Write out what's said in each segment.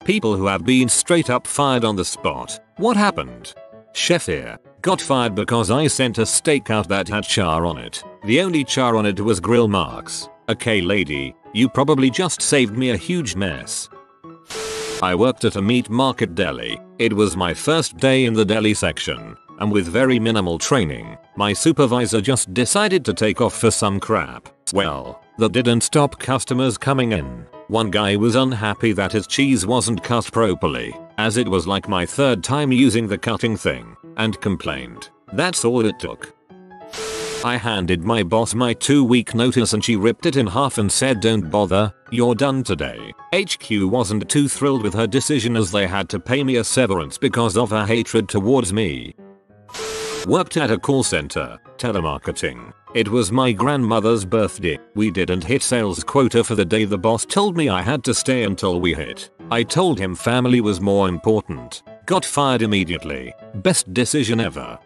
People who have been straight up fired on the spot. What happened? Chef here. Got fired because I sent a steak out that had char on it. The only char on it was grill marks. Okay lady, you probably just saved me a huge mess. I worked at a meat market deli. It was my first day in the deli section, and with very minimal training, my supervisor just decided to take off for some crap. Well, that didn't stop customers coming in. One guy was unhappy that his cheese wasn't cut properly, as it was like my third time using the cutting thing, and complained. That's all it took. I handed my boss my 2-week notice and she ripped it in half and said don't bother, you're done today. HQ wasn't too thrilled with her decision as they had to pay me a severance because of her hatred towards me. Worked at a call center, telemarketing. It was my grandmother's birthday. We didn't hit sales quota for the day. The boss told me I had to stay until we hit. I told him family was more important. Got fired immediately. Best decision ever.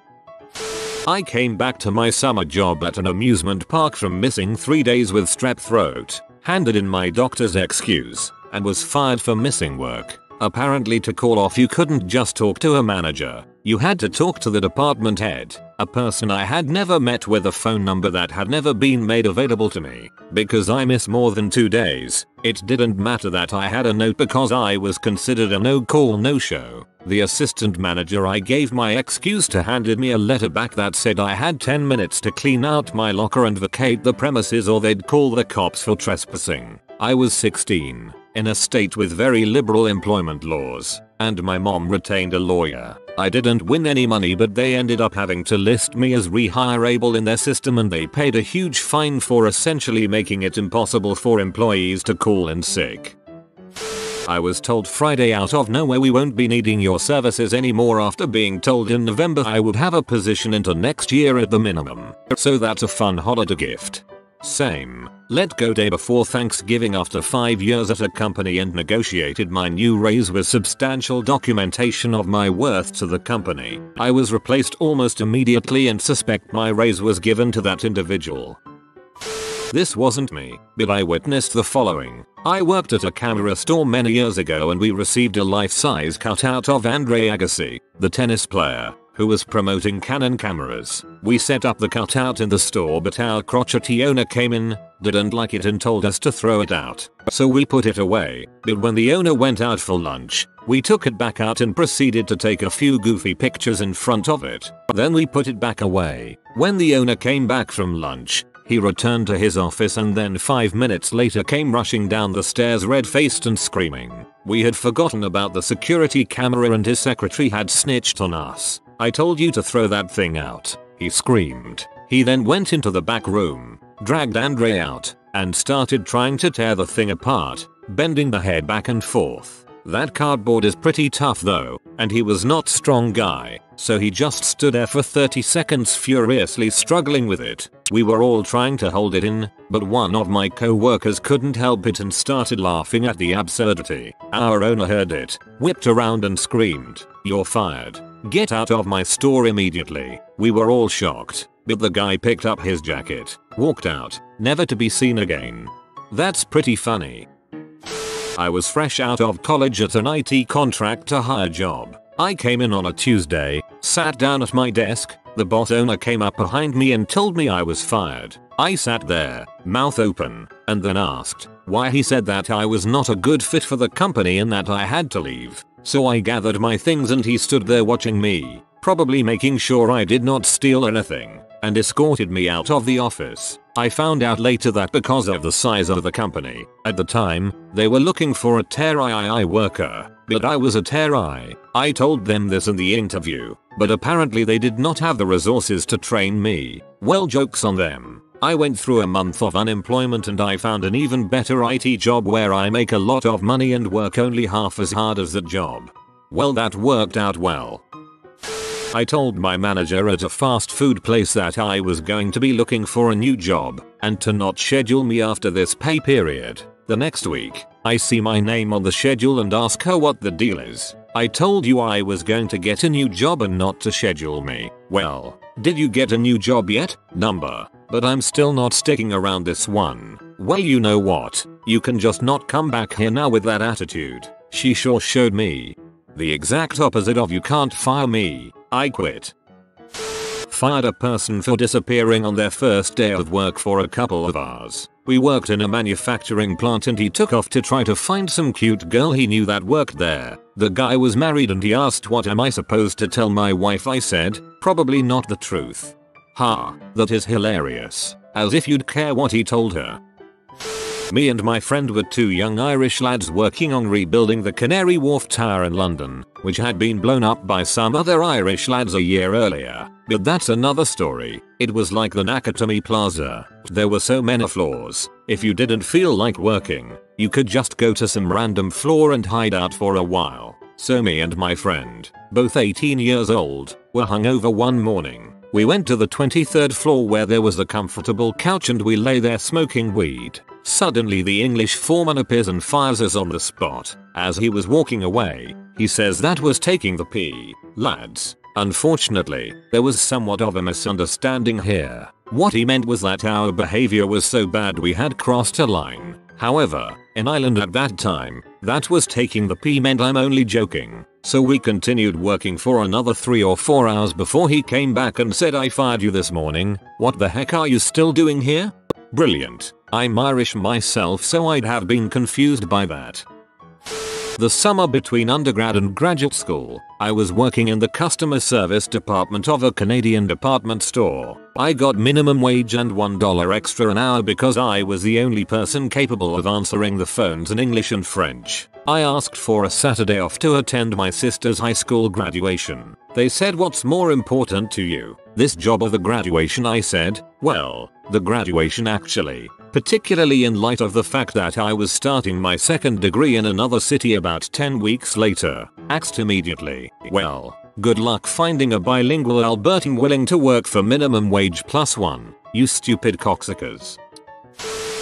I came back to my summer job at an amusement park from missing 3 days with strep throat, handed in my doctor's excuse, and was fired for missing work. Apparently to call off you couldn't just talk to a manager, you had to talk to the department head, a person I had never met with a phone number that had never been made available to me. Because I missed more than 2 days, it didn't matter that I had a note because I was considered a no-call no-show. The assistant manager I gave my excuse to handed me a letter back that said I had 10 minutes to clean out my locker and vacate the premises or they'd call the cops for trespassing. I was 16, in a state with very liberal employment laws, and my mom retained a lawyer. I didn't win any money but they ended up having to list me as rehireable in their system and they paid a huge fine for essentially making it impossible for employees to call in sick. I was told Friday out of nowhere we won't be needing your services anymore after being told in November I would have a position into next year at the minimum. So that's a fun holiday gift. Same. Let go day before Thanksgiving after 5 years at a company and negotiated my new raise with substantial documentation of my worth to the company. I was replaced almost immediately and suspect my raise was given to that individual. This wasn't me, but I witnessed the following. I worked at a camera store many years ago and we received a life-size cutout of Andre Agassi, the tennis player, who was promoting Canon cameras. We set up the cutout in the store but our crotchety owner came in, didn't like it and told us to throw it out. So we put it away, but when the owner went out for lunch, we took it back out and proceeded to take a few goofy pictures in front of it. Then we put it back away. When the owner came back from lunch, he returned to his office and then 5 minutes later came rushing down the stairs red-faced and screaming. We had forgotten about the security camera and his secretary had snitched on us. I told you to throw that thing out, he screamed. He then went into the back room, dragged Andre out, and started trying to tear the thing apart, bending the head back and forth. That cardboard is pretty tough though, and he was not strong guy, so he just stood there for 30 seconds furiously struggling with it. We were all trying to hold it in, but one of my co-workers couldn't help it and started laughing at the absurdity. Our owner heard it, whipped around and screamed, "You're fired. Get out of my store immediately." We were all shocked, but the guy picked up his jacket, walked out, never to be seen again. That's pretty funny. I was fresh out of college at an IT contract to hire job. I came in on a Tuesday, sat down at my desk, the boss owner came up behind me and told me I was fired. I sat there, mouth open, and then asked why. He said that I was not a good fit for the company and that I had to leave. So I gathered my things and he stood there watching me, probably making sure I did not steal anything, and escorted me out of the office. I found out later that because of the size of the company, at the time, they were looking for a tier II worker, but I was a tier I. I told them this in the interview, but apparently they did not have the resources to train me. Well, joke's on them. I went through a month of unemployment and I found an even better IT job where I make a lot of money and work only half as hard as that job. Well, that worked out well. I told my manager at a fast food place that I was going to be looking for a new job and to not schedule me after this pay period. The next week, I see my name on the schedule and ask her what the deal is. I told you I was going to get a new job and not to schedule me. Well, did you get a new job yet? Number. But I'm still not sticking around this one. Well, you know what? You can just not come back here now with that attitude. She sure showed me. The exact opposite of you can't fire me, I quit. Fired a person for disappearing on their first day of work for a couple of hours. We worked in a manufacturing plant and he took off to try to find some cute girl he knew that worked there. The guy was married and he asked, what am I supposed to tell my wife? I said, probably not the truth. Ha, that is hilarious. As if you'd care what he told her. Me and my friend were two young Irish lads working on rebuilding the Canary Wharf Tower in London, which had been blown up by some other Irish lads a year earlier. But that's another story. It was like the Nakatomi Plaza. There were so many floors. If you didn't feel like working, you could just go to some random floor and hide out for a while. So me and my friend, both 18 years old, were hungover one morning. We went to the 23rd floor where there was a comfortable couch and we lay there smoking weed. Suddenly the English foreman appears and fires us on the spot. As he was walking away, he says that was taking the pee, lads. Unfortunately, there was somewhat of a misunderstanding here. What he meant was that our behavior was so bad we had crossed a line. However, in Ireland at that time, that was taking the pee meant I'm only joking. So we continued working for another 3 or 4 hours before he came back and said, I fired you this morning. What the heck are you still doing here? Brilliant. I'm Irish myself, so I'd have been confused by that. The summer between undergrad and graduate school, I was working in the customer service department of a Canadian department store. I got minimum wage and $1 extra an hour because I was the only person capable of answering the phones in English and French. I asked for a Saturday off to attend my sister's high school graduation. They said, what's more important to you, this job or the graduation? I said, well, the graduation actually. Particularly in light of the fact that I was starting my second degree in another city about 10 weeks later. Axed immediately, well, good luck finding a bilingual Albertan willing to work for minimum wage +1, you stupid cocksuckers.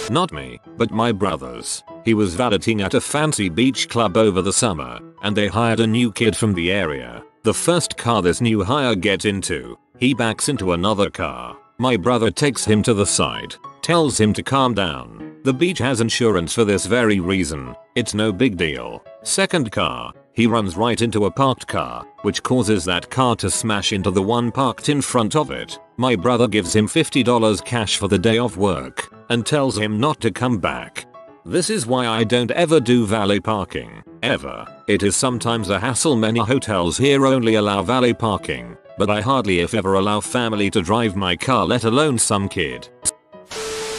Not me, but my brothers. He was valeting at a fancy beach club over the summer, and they hired a new kid from the area. The first car this new hire gets into, he backs into another car. My brother takes him to the side, tells him to calm down. The beach has insurance for this very reason. It's no big deal. Second car, he runs right into a parked car, which causes that car to smash into the one parked in front of it. My brother gives him $50 cash for the day off work, and tells him not to come back. This is why I don't ever do valet parking, ever. It is sometimes a hassle. Many hotels here only allow valet parking, but I hardly if ever allow family to drive my car, let alone some kid.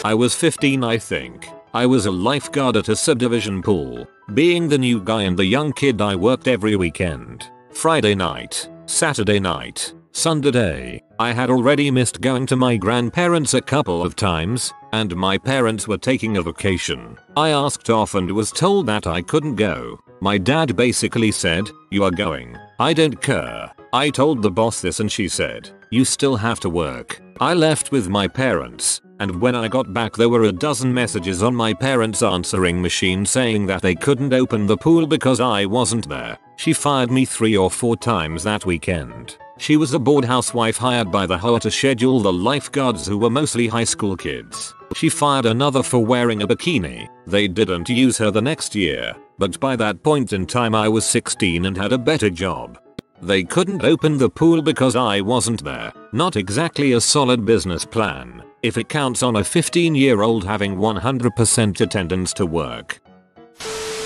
I was 15, I think. I was a lifeguard at a subdivision pool. Being the new guy and the young kid, I worked every weekend. Friday night, Saturday night, Sunday day. I had already missed going to my grandparents a couple of times, and my parents were taking a vacation. I asked off and was told that I couldn't go. My dad basically said, you are going. I don't care. I told the boss this and she said, you still have to work. I left with my parents, and when I got back there were a dozen messages on my parents' answering machine saying that they couldn't open the pool because I wasn't there. She fired me 3 or 4 times that weekend. She was a bored housewife hired by the hoe to schedule the lifeguards who were mostly high school kids. She fired another for wearing a bikini. They didn't use her the next year, but by that point in time I was 16 and had a better job. They couldn't open the pool because I wasn't there. Not exactly a solid business plan, if it counts on a 15-year-old having 100% attendance to work.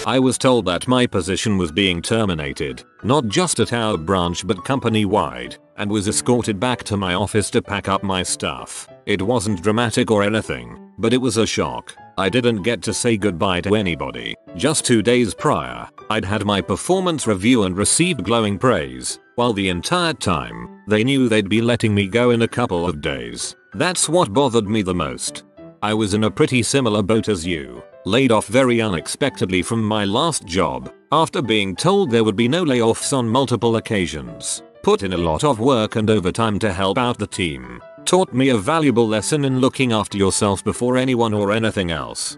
I was told that my position was being terminated, not just at our branch but company-wide, and was escorted back to my office to pack up my stuff. It wasn't dramatic or anything, but it was a shock. I didn't get to say goodbye to anybody. Just 2 days prior, I'd had my performance review and received glowing praise, while the entire time, they knew they'd be letting me go in a couple of days. That's what bothered me the most. I was in a pretty similar boat as you, laid off very unexpectedly from my last job, after being told there would be no layoffs on multiple occasions. Put in a lot of work and overtime to help out the team. Taught me a valuable lesson in looking after yourself before anyone or anything else.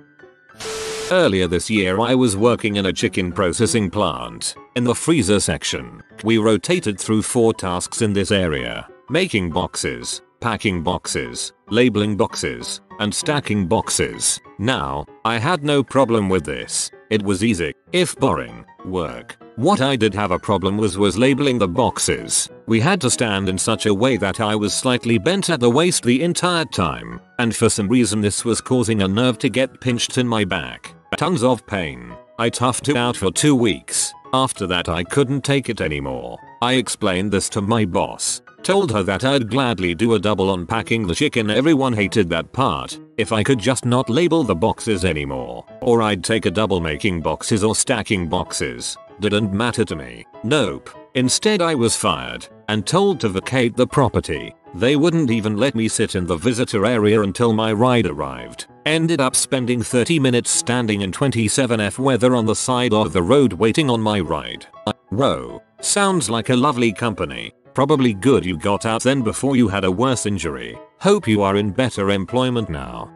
Earlier this year I was working in a chicken processing plant. In the freezer section, we rotated through 4 tasks in this area: making boxes, packing boxes, labeling boxes, and stacking boxes. Now, I had no problem with this. It was easy, if boring, work. What I did have a problem was labeling the boxes. We had to stand in such a way that I was slightly bent at the waist the entire time, and for some reason this was causing a nerve to get pinched in my back. Tons of pain. I toughed it out for 2 weeks. After that I couldn't take it anymore. I explained this to my boss. Told her that I'd gladly do a double on packing the chicken. Everyone hated that part. If I could just not label the boxes anymore. Or I'd take a double making boxes or stacking boxes. Didn't matter to me. Nope. Instead I was fired and told to vacate the property. They wouldn't even let me sit in the visitor area until my ride arrived. Ended up spending 30 minutes standing in 27F weather on the side of the road waiting on my ride. Whoa. Sounds like a lovely company. Probably good you got out then before you had a worse injury. Hope you are in better employment now.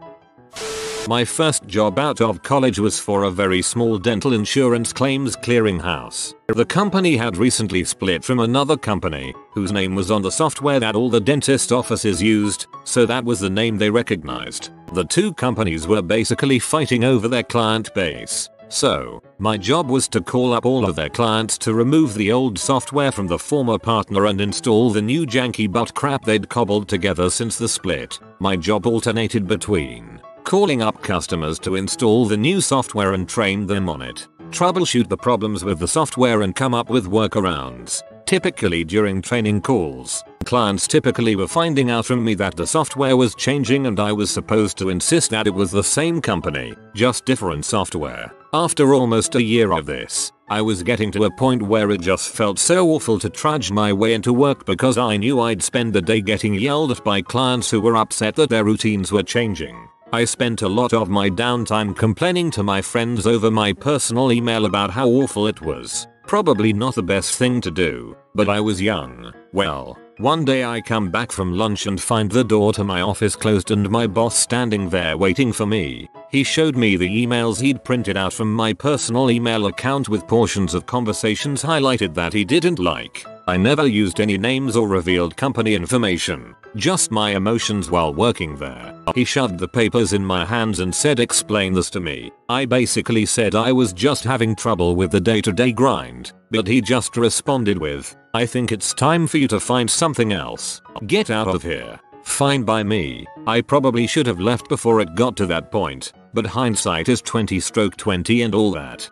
My first job out of college was for a very small dental insurance claims clearinghouse. The company had recently split from another company, whose name was on the software that all the dentist offices used, so that was the name they recognized. The two companies were basically fighting over their client base. So, my job was to call up all of their clients to remove the old software from the former partner and install the new janky butt crap they'd cobbled together since the split. My job alternated between calling up customers to install the new software and train them on it, troubleshoot the problems with the software and come up with workarounds. Typically during training calls, clients typically were finding out from me that the software was changing and I was supposed to insist that it was the same company, just different software. After almost a year of this, I was getting to a point where it just felt so awful to trudge my way into work because I knew I'd spend the day getting yelled at by clients who were upset that their routines were changing. I spent a lot of my downtime complaining to my friends over my personal email about how awful it was. Probably not the best thing to do, but I was young. Well, one day I come back from lunch and find the door to my office closed and my boss standing there waiting for me. He showed me the emails he'd printed out from my personal email account with portions of conversations highlighted that he didn't like. I never used any names or revealed company information, just my emotions while working there. He shoved the papers in my hands and said, "Explain this to me." I basically said I was just having trouble with the day-to-day grind, but he just responded with, "I think it's time for you to find something else. Get out of here." Fine by me. I probably should have left before it got to that point, but hindsight is 20/20 and all that.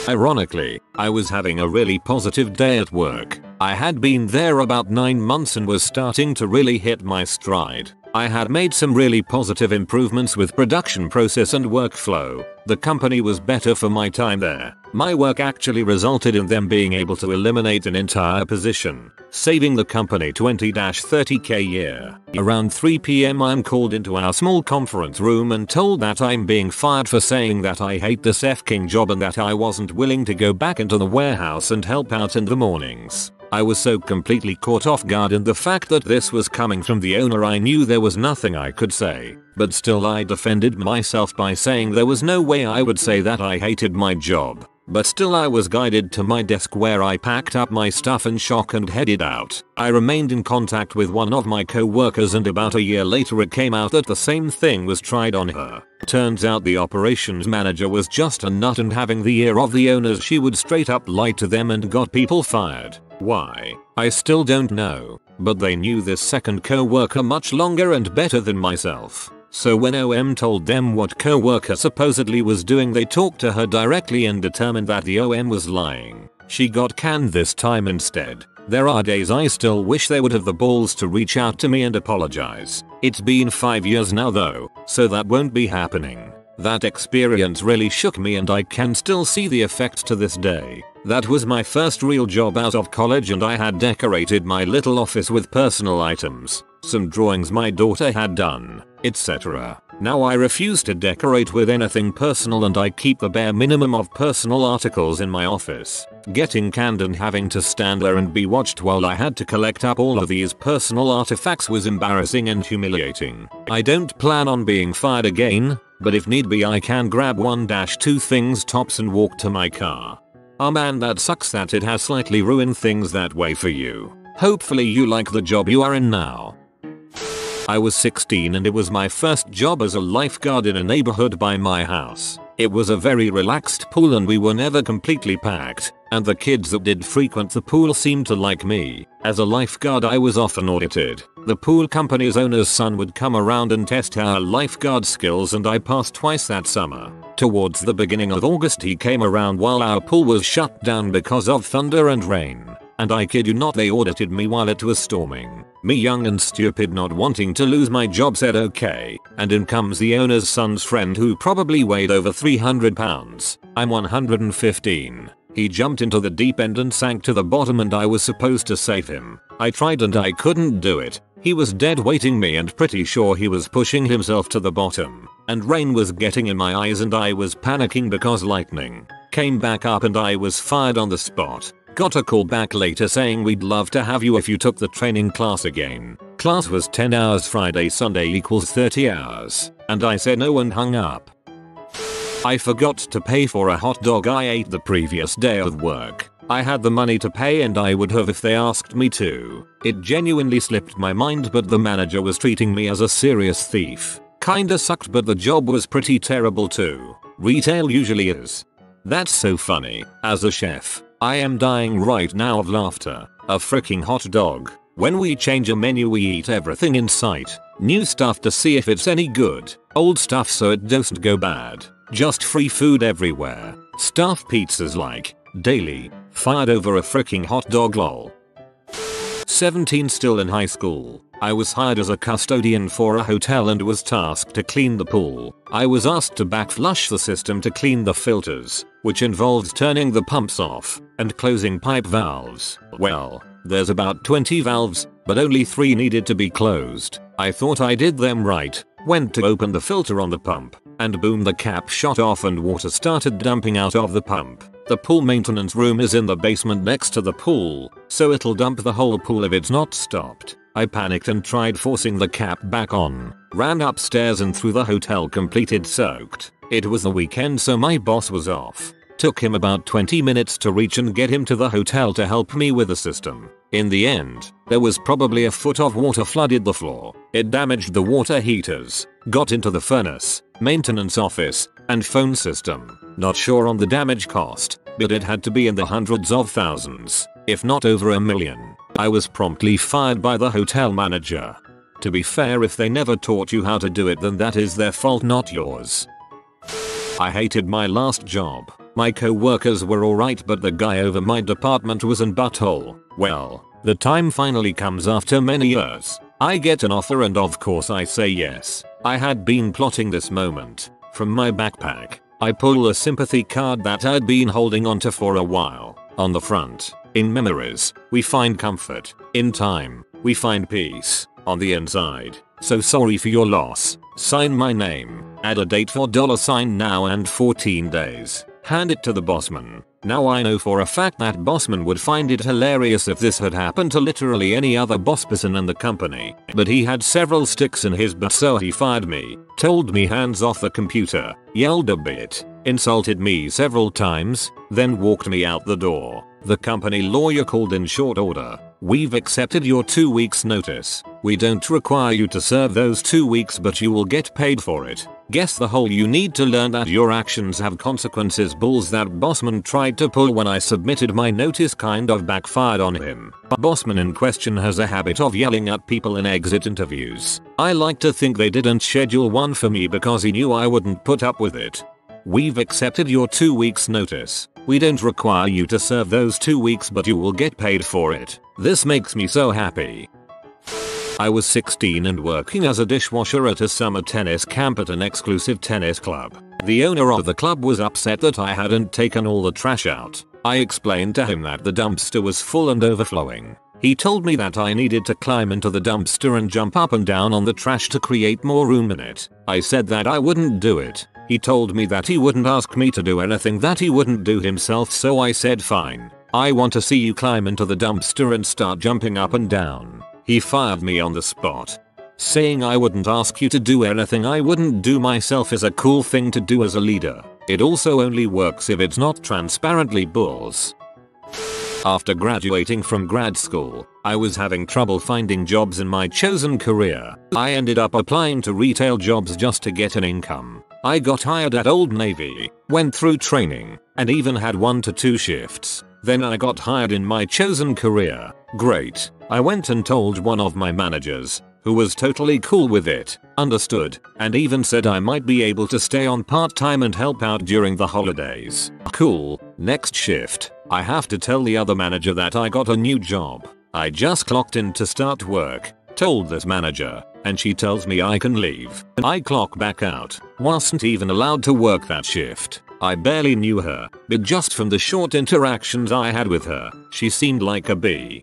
Ironically, I was having a really positive day at work. I had been there about 9 months and was starting to really hit my stride. I had made some really positive improvements with production process and workflow. The company was better for my time there. My work actually resulted in them being able to eliminate an entire position, saving the company 20-30k a year. Around 3 PM I'm called into our small conference room and told that I'm being fired for saying that I hate this f-king job and that I wasn't willing to go back into the warehouse and help out in the mornings. I was so completely caught off guard in the fact that this was coming from the owner. I knew there was nothing I could say, but still I defended myself by saying there was no way I would say that I hated my job. But still I was guided to my desk where I packed up my stuff in shock and headed out. I remained in contact with one of my co-workers and about a year later it came out that the same thing was tried on her. Turns out the operations manager was just a nut and having the ear of the owners she would straight up lie to them and got people fired. Why? I still don't know, but they knew this second co-worker much longer and better than myself. So when OM told them what co-worker supposedly was doing, they talked to her directly and determined that the OM was lying. She got canned this time instead. There are days I still wish they would have the balls to reach out to me and apologize. It's been 5 years now though, so that won't be happening. That experience really shook me and I can still see the effects to this day. That was my first real job out of college and I had decorated my little office with personal items, some drawings my daughter had done, etc. Now I refuse to decorate with anything personal and I keep the bare minimum of personal articles in my office. Getting canned and having to stand there and be watched while I had to collect up all of these personal artifacts was embarrassing and humiliating. I don't plan on being fired again, but if need be I can grab 1-2 things tops and walk to my car. Oh man, that sucks that it has slightly ruined things that way for you. Hopefully you like the job you are in now. I was 16 and it was my first job as a lifeguard in a neighborhood by my house. It was a very relaxed pool and we were never completely packed, and the kids that did frequent the pool seemed to like me. As a lifeguard I was often audited. The pool company's owner's son would come around and test our lifeguard skills and I passed twice that summer. Towards the beginning of August he came around while our pool was shut down because of thunder and rain. And I kid you not, they audited me while it was storming. Me, young and stupid, not wanting to lose my job, said okay, and in comes the owner's son's friend who probably weighed over 300 pounds. I'm 115. He jumped into the deep end and sank to the bottom and I was supposed to save him. I tried and I couldn't do it. He was dead weighting me and pretty sure he was pushing himself to the bottom. And rain was getting in my eyes and I was panicking because lightning came back up and I was fired on the spot. Got a call back later saying we'd love to have you if you took the training class again. Class was 10 hours Friday Sunday equals 30 hours. And I said no and hung up. I forgot to pay for a hot dog I ate the previous day of work. I had the money to pay and I would have if they asked me to. It genuinely slipped my mind, but the manager was treating me as a serious thief. Kinda sucked, but the job was pretty terrible too. Retail usually is. That's so funny. As a chef, I am dying right now of laughter. A freaking hot dog. When we change a menu we eat everything in sight. New stuff to see if it's any good. Old stuff so it doesn't go bad. Just free food everywhere. Staff pizzas like daily. Fired over a freaking hot dog, lol. 17, still in high school. I was hired as a custodian for a hotel and was tasked to clean the pool. I was asked to backflush the system to clean the filters, which involves turning the pumps off and closing pipe valves. Well, there's about 20 valves, but only 3 needed to be closed. I thought I did them right, went to open the filter on the pump, and boom, the cap shot off and water started dumping out of the pump. The pool maintenance room is in the basement next to the pool, so it'll dump the whole pool if it's not stopped. I panicked and tried forcing the cap back on. Ran upstairs and through the hotel completed soaked. It was the weekend so my boss was off. Took him about 20 minutes to reach and get him to the hotel to help me with the system. In the end, there was probably a foot of water flooded the floor. It damaged the water heaters, got into the furnace, maintenance office, and phone system. Not sure on the damage cost, but it had to be in the hundreds of thousands, if not over $1 million. I was promptly fired by the hotel manager. To be fair, if they never taught you how to do it, then that is their fault, not yours. I hated my last job. My co-workers were alright, but the guy over my department was an butthole. Well, the time finally comes after many years. I get an offer and of course I say yes. I had been plotting this moment. From my backpack, I pull a sympathy card that I'd been holding onto for a while. On the front, in memories, we find comfort. In time, we find peace. On the inside, so sorry for your loss. Sign my name. Add a date for $now and 14 days. Hand it to the bossman. Now I know for a fact that bossman would find it hilarious if this had happened to literally any other boss person in the company. But he had several sticks in his butt, so he fired me, told me hands off the computer, yelled a bit, insulted me several times, then walked me out the door. The company lawyer called in short order. We've accepted your 2 weeks notice. We don't require you to serve those 2 weeks, but you will get paid for it. Guess the whole you need to learn that your actions have consequences bulls that bossman tried to pull when I submitted my notice kind of backfired on him. Bossman in question has a habit of yelling at people in exit interviews. I like to think they didn't schedule one for me because he knew I wouldn't put up with it. We've accepted your 2 weeks notice. We don't require you to serve those 2 weeks, but you will get paid for it. This makes me so happy. I was 16 and working as a dishwasher at a summer tennis camp at an exclusive tennis club. The owner of the club was upset that I hadn't taken all the trash out. I explained to him that the dumpster was full and overflowing. He told me that I needed to climb into the dumpster and jump up and down on the trash to create more room in it. I said that I wouldn't do it. He told me that he wouldn't ask me to do anything that he wouldn't do himself, so I said fine. I want to see you climb into the dumpster and start jumping up and down. He fired me on the spot. Saying I wouldn't ask you to do anything I wouldn't do myself is a cool thing to do as a leader. It also only works if it's not transparently bulls. After graduating from grad school, I was having trouble finding jobs in my chosen career. I ended up applying to retail jobs just to get an income. I got hired at Old Navy, went through training, and even had 1 to 2 shifts. Then I got hired in my chosen career. Great. I went and told one of my managers, who was totally cool with it, understood, and even said I might be able to stay on part-time and help out during the holidays. Cool. Next shift, I have to tell the other manager that I got a new job. I just clocked in to start work, told this manager, and she tells me I can leave. I clock back out, wasn't even allowed to work that shift. I barely knew her, but just from the short interactions I had with her, she seemed like a bee.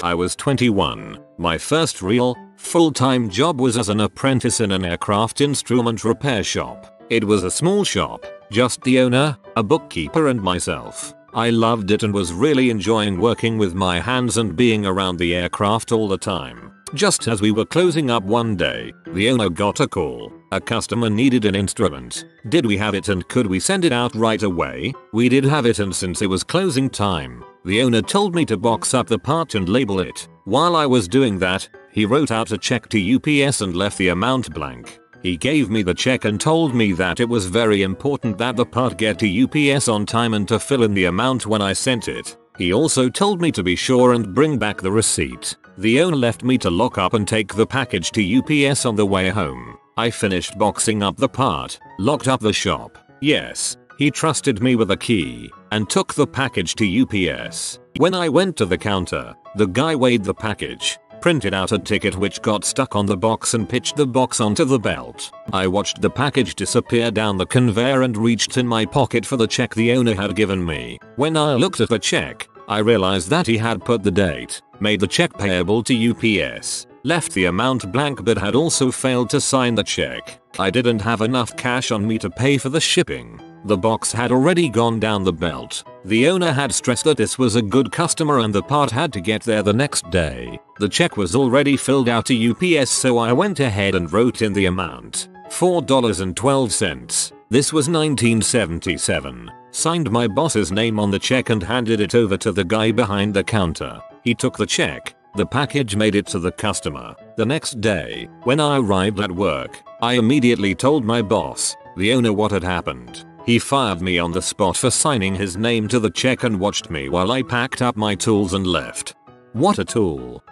I was 21. My first real, full-time job was as an apprentice in an aircraft instrument repair shop. It was a small shop, just the owner, a bookkeeper and myself. I loved it and was really enjoying working with my hands and being around the aircraft all the time. Just as we were closing up one day, the owner got a call. A customer needed an instrument. Did we have it and could we send it out right away? We did have it, and since it was closing time, the owner told me to box up the part and label it. While I was doing that, he wrote out a check to UPS and left the amount blank. He gave me the check and told me that it was very important that the part get to UPS on time and to fill in the amount when I sent it. He also told me to be sure and bring back the receipt. The owner left me to lock up and take the package to UPS on the way home. I finished boxing up the part, locked up the shop. Yes, he trusted me with a key, and took the package to UPS. When I went to the counter, the guy weighed the package, printed out a ticket which got stuck on the box and pitched the box onto the belt. I watched the package disappear down the conveyor and reached in my pocket for the check the owner had given me. When I looked at the check, I realized that he had put the date, made the check payable to UPS, left the amount blank but had also failed to sign the check. I didn't have enough cash on me to pay for the shipping. The box had already gone down the belt. The owner had stressed that this was a good customer and the part had to get there the next day. The check was already filled out to UPS, so I went ahead and wrote in the amount, $4.12. This was 1977. Signed my boss's name on the check and handed it over to the guy behind the counter. He took the check. The package made it to the customer. The next day, when I arrived at work, I immediately told my boss, the owner, what had happened. He fired me on the spot for signing his name to the check and watched me while I packed up my tools and left. What a tool.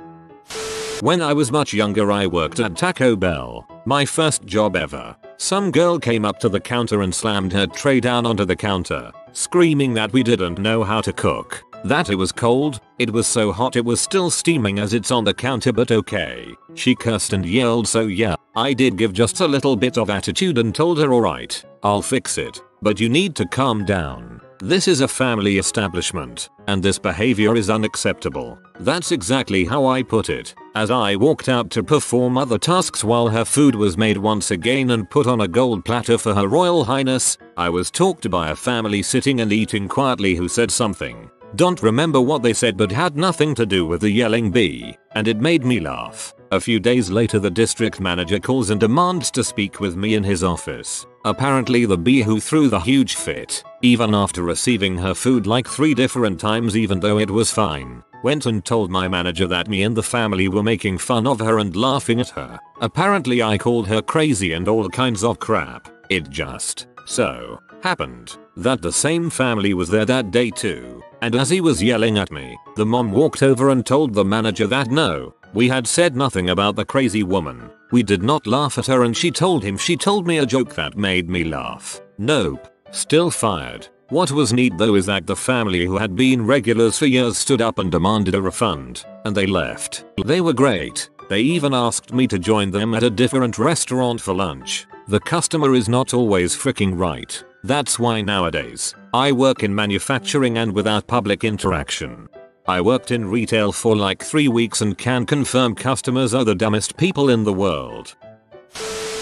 When I was much younger, I worked at Taco Bell, my first job ever. Some girl came up to the counter and slammed her tray down onto the counter, screaming that we didn't know how to cook, that it was cold, it was so hot it was still steaming as it's on the counter, but okay. She cursed and yelled, so yeah, I did give just a little bit of attitude and told her, alright, I'll fix it, but you need to calm down. This is a family establishment, and this behavior is unacceptable. That's exactly how I put it, as I walked out to perform other tasks while her food was made once again and put on a gold platter for Her Royal Highness. I was talked to by a family sitting and eating quietly who said something. Don't remember what they said, but had nothing to do with the yelling bee, and it made me laugh. A few days later, the district manager calls and demands to speak with me in his office. Apparently the bee who threw the huge fit, even after receiving her food like 3 different times even though it was fine, went and told my manager that me and the family were making fun of her and laughing at her. Apparently I called her crazy and all kinds of crap. It just so happened that the same family was there that day too, and as he was yelling at me, the mom walked over and told the manager that no, we had said nothing about the crazy woman. We did not laugh at her, and she told him she told me a joke that made me laugh. Nope. Still fired. What was neat though is that the family, who had been regulars for years, stood up and demanded a refund, and they left. They were great. They even asked me to join them at a different restaurant for lunch. The customer is not always freaking right. That's why nowadays, I work in manufacturing and without public interaction. I worked in retail for like 3 weeks and can confirm customers are the dumbest people in the world.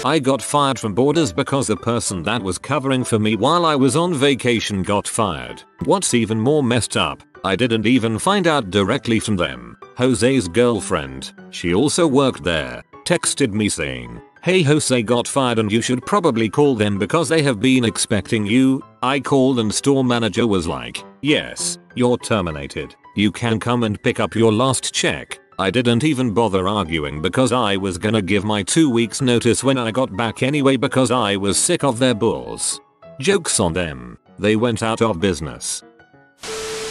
I got fired from Borders because the person that was covering for me while I was on vacation got fired. What's even more messed up, I didn't even find out directly from them. Jose's girlfriend, she also worked there, texted me saying, "Hey, Jose got fired and you should probably call them because they have been expecting you." I called and store manager was like, "Yes, you're terminated. You can come and pick up your last check." I didn't even bother arguing because I was gonna give my 2 weeks notice when I got back anyway because I was sick of their bulls. Joke's on them. They went out of business.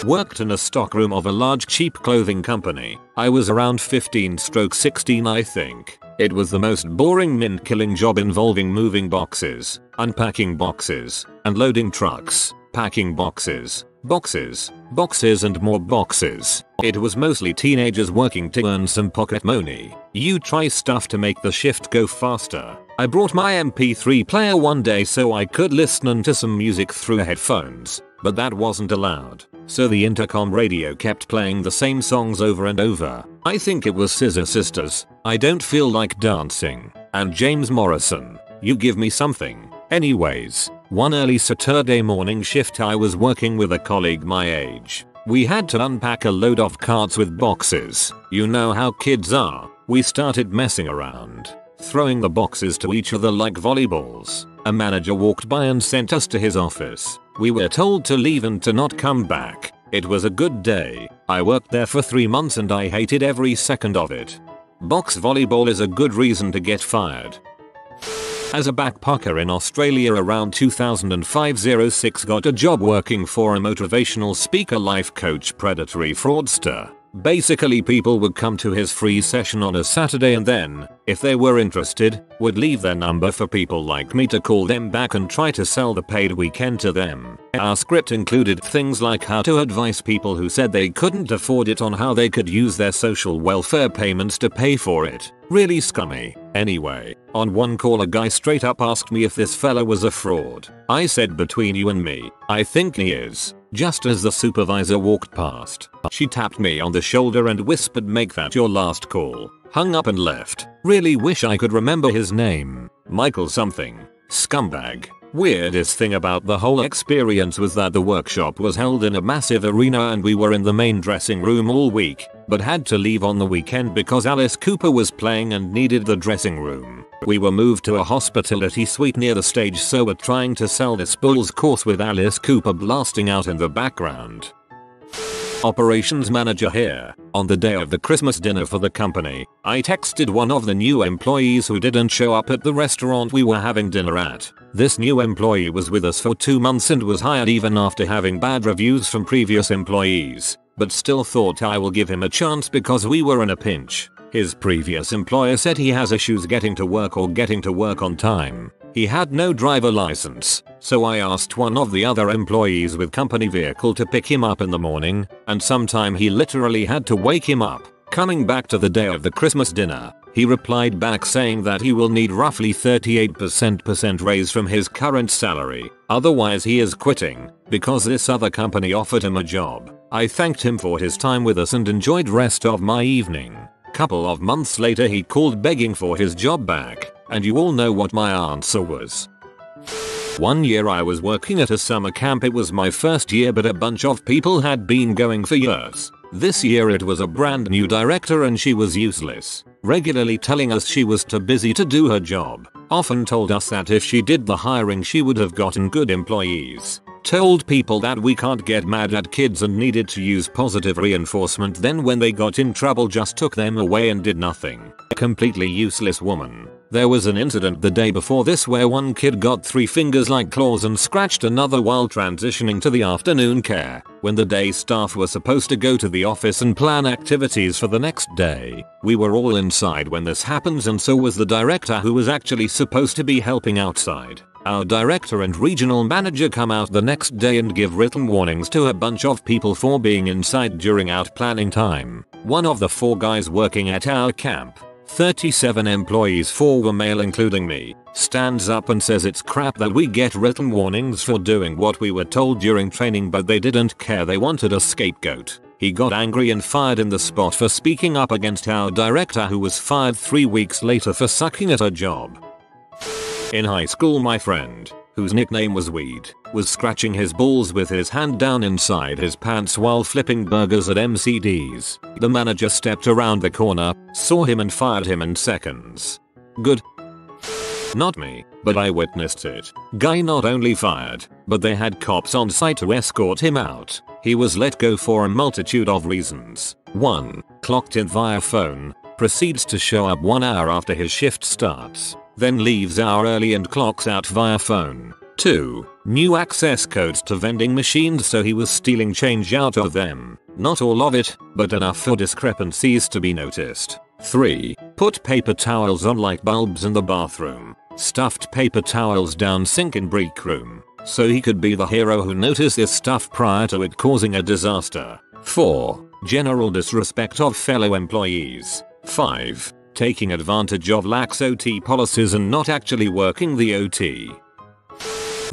Worked in a stockroom of a large cheap clothing company. I was around 15/16 I think. It was the most boring mint-killing job involving moving boxes, unpacking boxes, and loading trucks, packing boxes, boxes and more boxes. It was mostly teenagers working to earn some pocket money. You try stuff to make the shift go faster. I brought my MP3 player one day so I could listen to some music through headphones, but that wasn't allowed. So the intercom radio kept playing the same songs over and over. I think it was Scissor Sisters, I Don't Feel Like Dancing, and James Morrison, You Give Me Something. Anyways, one early Saturday morning shift I was working with a colleague my age. We had to unpack a load of carts with boxes. You know how kids are. We started messing around, throwing the boxes to each other like volleyballs. A manager walked by and sent us to his office. We were told to leave and to not come back. It was a good day. I worked there for 3 months and I hated every second of it. Box volleyball is a good reason to get fired. As a backpacker in Australia around 2005-06 got a job working for a motivational speaker life coach predatory fraudster. Basically people would come to his free session on a Saturday and then, if they were interested, would leave their number for people like me to call them back and try to sell the paid weekend to them. Our script included things like how to advise people who said they couldn't afford it on how they could use their social welfare payments to pay for it. Really scummy. Anyway, on one call a guy straight up asked me if this fella was a fraud. I said between you and me, I think he is. Just as the supervisor walked past, she tapped me on the shoulder and whispered, make that your last call. Hung up and left. Really wish I could remember his name. Michael something. Scumbag. Weirdest thing about the whole experience was that the workshop was held in a massive arena and we were in the main dressing room all week, but had to leave on the weekend because Alice Cooper was playing and needed the dressing room. We were moved to a hospitality suite near the stage so we're trying to sell this Bulls course with Alice Cooper blasting out in the background. Operations manager here. On the day of the Christmas dinner for the company, I texted one of the new employees who didn't show up at the restaurant we were having dinner at. This new employee was with us for 2 months and was hired even after having bad reviews from previous employees, but still thought I will give him a chance because we were in a pinch. His previous employer said he has issues getting to work or getting to work on time. He had no driver license, so I asked one of the other employees with company vehicle to pick him up in the morning, and sometime he literally had to wake him up. Coming back to the day of the Christmas dinner, he replied back saying that he will need roughly 38% raise from his current salary, otherwise he is quitting, because this other company offered him a job. I thanked him for his time with us and enjoyed rest of my evening. Couple of months later he called begging for his job back, and you all know what my answer was. One year I was working at a summer camp. It was my first year but a bunch of people had been going for years. This year it was a brand new director and she was useless, regularly telling us she was too busy to do her job. Often told us that if she did the hiring she would have gotten good employees. Told people that we can't get mad at kids and needed to use positive reinforcement, then when they got in trouble just took them away and did nothing. Completely useless woman. There was an incident the day before this where one kid got 3 fingers like claws and scratched another while transitioning to the afternoon care, when the day staff were supposed to go to the office and plan activities for the next day. We were all inside when this happens and so was the director who was actually supposed to be helping outside. Our director and regional manager come out the next day and give written warnings to a bunch of people for being inside during out planning time. One of the 4 guys working at our camp, 37 employees, 4 were male including me, stands up and says it's crap that we get written warnings for doing what we were told during training, but they didn't care, they wanted a scapegoat. He got angry and fired in the spot for speaking up against our director, who was fired 3 weeks later for sucking at her job. In high school my friend, whose nickname was Weed, was scratching his balls with his hand down inside his pants while flipping burgers at MCD's. The manager stepped around the corner, saw him and fired him in seconds. Good. Not me, but I witnessed it. Guy not only fired, but they had cops on site to escort him out. He was let go for a multitude of reasons. 1. clocked in via phone, proceeds to show up 1 hour after his shift starts, then leaves hour early and clocks out via phone. 2. New access codes to vending machines, so he was stealing change out of them. Not all of it, but enough for discrepancies to be noticed. 3. Put paper towels on light bulbs in the bathroom. Stuffed paper towels down sink in break room, so he could be the hero who noticed this stuff prior to it causing a disaster. 4. General disrespect of fellow employees. 5. Taking advantage of lax OT policies and not actually working the OT.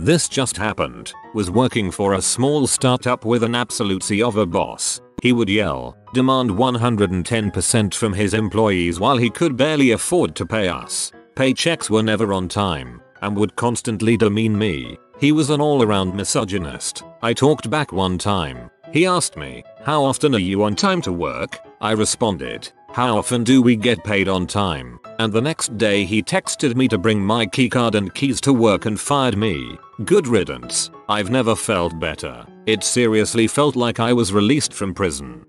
This just happened. Was working for a small startup with an absolute sea of a boss. He would yell, demand 110% from his employees while he could barely afford to pay us. Paychecks were never on time, and would constantly demean me. He was an all-around misogynist. I talked back one time. He asked me, "How often are you on time to work?" I responded, "How often do we get paid on time?" And the next day he texted me to bring my keycard and keys to work and fired me. Good riddance. I've never felt better. It seriously felt like I was released from prison.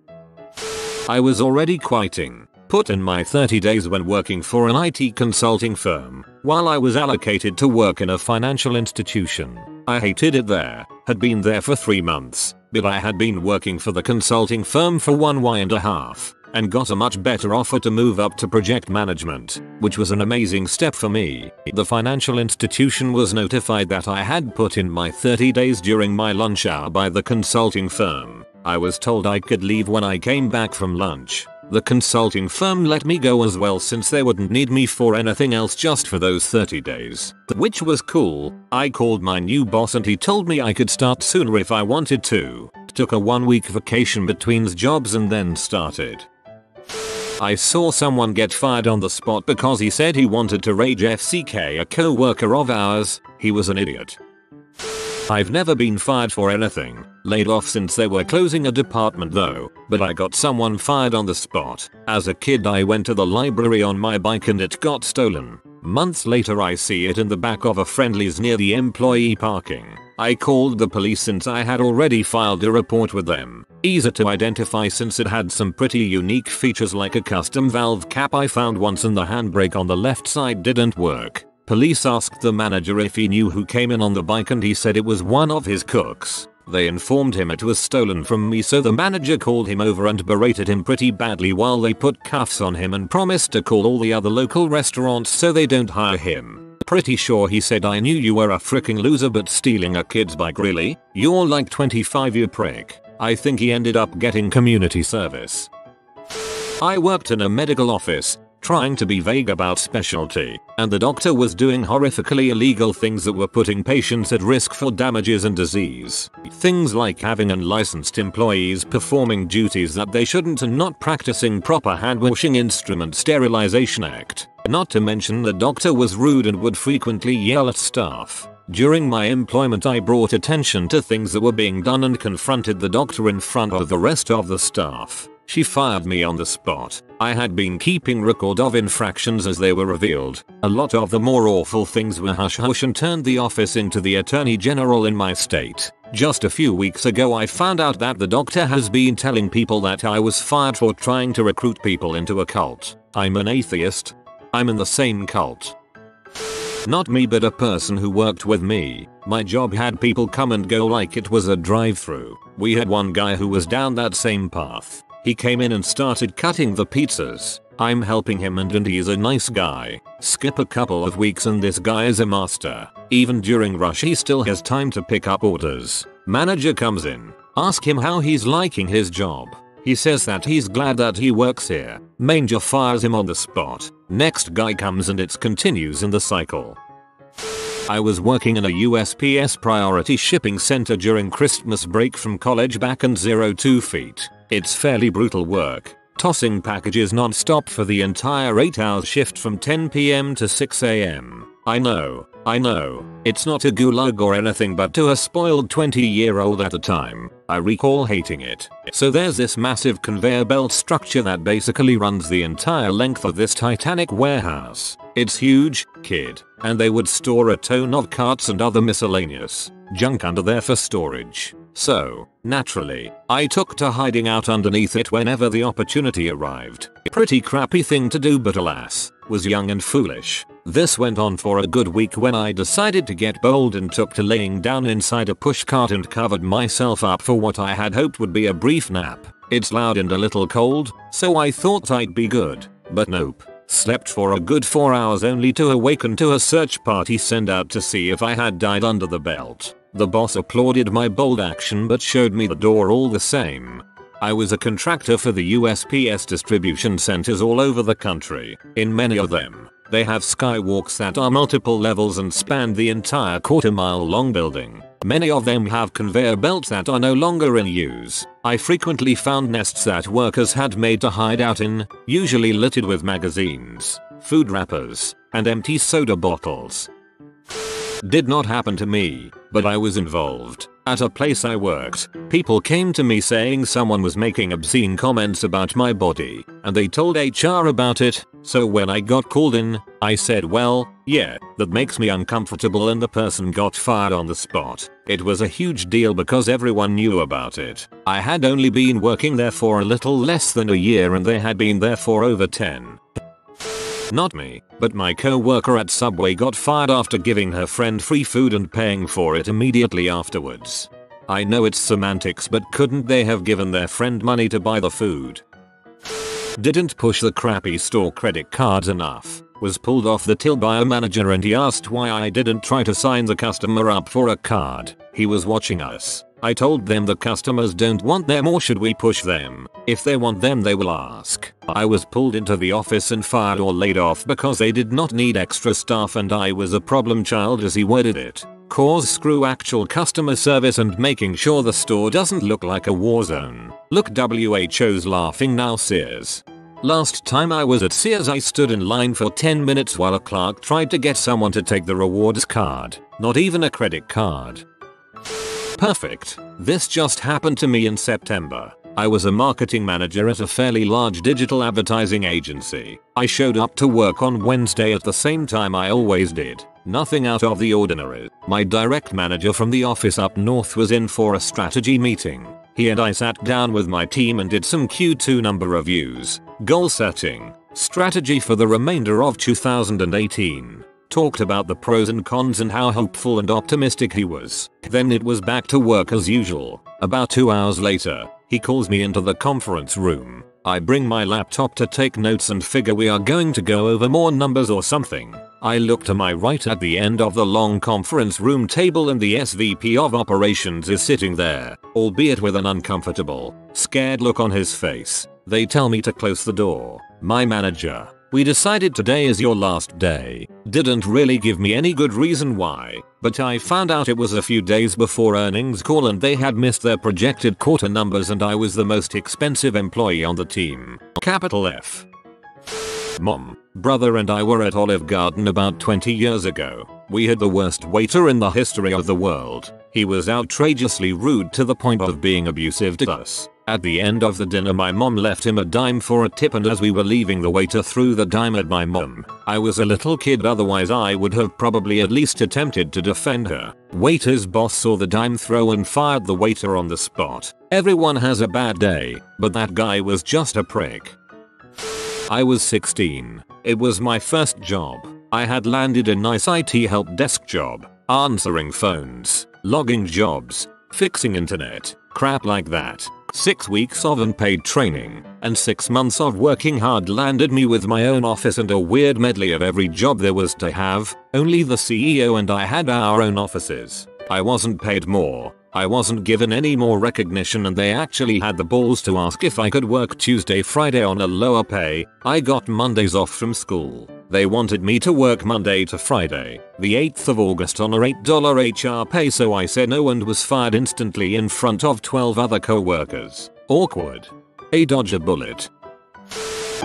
I was already quitting. Put in my 30 days when working for an IT consulting firm, while I was allocated to work in a financial institution. I hated it there, had been there for 3 months, but I had been working for the consulting firm for 1.5 and got a much better offer to move up to project management, which was an amazing step for me. The financial institution was notified that I had put in my 30 days during my lunch hour by the consulting firm. I was told I could leave when I came back from lunch. The consulting firm let me go as well since they wouldn't need me for anything else just for those 30 days, which was cool. I called my new boss and he told me I could start sooner if I wanted to. Took a 1-week vacation between jobs and then started. I saw someone get fired on the spot because he said he wanted to rage FCK a co-worker of ours. He was an idiot. I've never been fired for anything, laid off since they were closing a department though, but I got someone fired on the spot. As a kid I went to the library on my bike and it got stolen. Months later I see it in the back of a Friendly's near the employee parking. I called the police since I had already filed a report with them. Easy to identify since it had some pretty unique features like a custom valve cap I found once and the handbrake on the left side didn't work. Police asked the manager if he knew who came in on the bike and he said it was one of his cooks. They informed him it was stolen from me, so the manager called him over and berated him pretty badly while they put cuffs on him and promised to call all the other local restaurants so they don't hire him. Pretty sure he said, "I knew you were a freaking loser, but stealing a kid's bike, really? You're like 25, you prick." I think he ended up getting community service. I worked in a medical office, trying to be vague about specialty, and the doctor was doing horrifically illegal things that were putting patients at risk for damages and disease. Things like having unlicensed employees performing duties that they shouldn't and not practicing proper hand-washing instrument sterilization act. Not to mention the doctor was rude and would frequently yell at staff. During my employment I brought attention to things that were being done and confronted the doctor in front of the rest of the staff. She fired me on the spot. I had been keeping record of infractions as they were revealed. A lot of the more awful things were hush hush and turned the office into the attorney general in my state. Just a few weeks ago I found out that the doctor has been telling people that I was fired for trying to recruit people into a cult. I'm an atheist. I'm in the same cult. Not me, but a person who worked with me. My job had people come and go like it was a drive-through. We had one guy who was down that same path. He came in and started cutting the pizzas. I'm helping him and he's a nice guy. Skip a couple of weeks and this guy is a master. Even during rush he still has time to pick up orders. Manager comes in. Ask him how he's liking his job. He says that he's glad that he works here. Manager fires him on the spot. Next guy comes and it continues in the cycle. I was working in a USPS priority shipping center during Christmas break from college back and 02 feet. It's fairly brutal work, tossing packages non-stop for the entire 8-hour shift from 10 PM to 6 AM. I know, it's not a gulag or anything, but to a spoiled 20-year-old at the time, I recall hating it. So there's this massive conveyor belt structure that basically runs the entire length of this Titanic warehouse. It's huge, kid, and they would store a ton of carts and other miscellaneous junk under there for storage. So, naturally, I took to hiding out underneath it whenever the opportunity arrived. Pretty crappy thing to do, but alas, was young and foolish. This went on for a good week when I decided to get bold and took to laying down inside a pushcart and covered myself up for what I had hoped would be a brief nap. It's loud and a little cold, so I thought I'd be good. But nope. Slept for a good 4 hours only to awaken to a search party sent out to see if I had died under the belt. The boss applauded my bold action but showed me the door all the same. I was a contractor for the USPS distribution centers all over the country. In many of them, they have skywalks that are multiple levels and span the entire quarter-mile long building. Many of them have conveyor belts that are no longer in use. I frequently found nests that workers had made to hide out in, usually littered with magazines, food wrappers, and empty soda bottles. Did not happen to me, but I was involved. At a place I worked, people came to me saying someone was making obscene comments about my body, and they told HR about it. So when I got called in, I said, well, yeah, that makes me uncomfortable, and the person got fired on the spot. It was a huge deal because everyone knew about it. I had only been working there for a little less than a year and they had been there for over 10. Not me, but my co-worker at Subway got fired after giving her friend free food and paying for it immediately afterwards. I know it's semantics, but couldn't they have given their friend money to buy the food? Didn't push the crappy store credit cards enough. Was pulled off the till by a manager and he asked why I didn't try to sign the customer up for a card. He was watching us. I told them the customers don't want them, or should we push them? If they want them, they will ask. I was pulled into the office and fired or laid off because they did not need extra staff and I was a problem child, as he worded it. Cause screw actual customer service and making sure the store doesn't look like a war zone. Look, WHO's laughing now, Sears. Last time I was at Sears, I stood in line for 10 minutes while a clerk tried to get someone to take the rewards card. Not even a credit card. Perfect. This just happened to me in September. I was a marketing manager at a fairly large digital advertising agency. I showed up to work on Wednesday at the same time I always did. Nothing out of the ordinary. My direct manager from the office up north was in for a strategy meeting. He and I sat down with my team and did some Q2 number reviews, goal setting, strategy for the remainder of 2018. Talked about the pros and cons and how hopeful and optimistic he was. Then it was back to work as usual. About 2 hours later, he calls me into the conference room. I bring my laptop to take notes and figure we are going to go over more numbers or something. I look to my right at the end of the long conference room table and the SVP of operations is sitting there, albeit with an uncomfortable, scared look on his face. They tell me to close the door. My manager, we decided today is your last day. Didn't really give me any good reason why, but I found out it was a few days before earnings call and they had missed their projected quarter numbers and I was the most expensive employee on the team. Capital F. Mom, brother and I were at Olive Garden about 20 years ago. We had the worst waiter in the history of the world. He was outrageously rude to the point of being abusive to us. At the end of the dinner, my mom left him a dime for a tip, and as we were leaving, the waiter threw the dime at my mom. I was a little kid, otherwise I would have probably at least attempted to defend her. Waiter's boss saw the dime throw and fired the waiter on the spot. Everyone has a bad day, but that guy was just a prick. I was 16. It was my first job. I had landed a nice IT help desk job, answering phones, logging jobs, fixing internet, crap like that. 6 weeks of unpaid training and 6 months of working hard landed me with my own office and a weird medley of every job there was to have. Only the CEO and I had our own offices. I wasn't paid more. I wasn't given any more recognition, and they actually had the balls to ask if I could work Tuesday, Friday on a lower pay. I got Mondays off from school. They wanted me to work Monday to Friday, the 8th of August on a $8 HR pay, so I said no and was fired instantly in front of 12 other co-workers. Awkward. Dodge a bullet.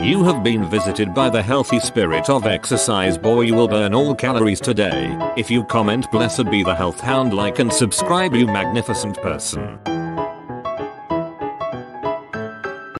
You have been visited by the healthy spirit of exercise. Boy, you will burn all calories today. If you comment blessed be the health hound, like and subscribe, you magnificent person.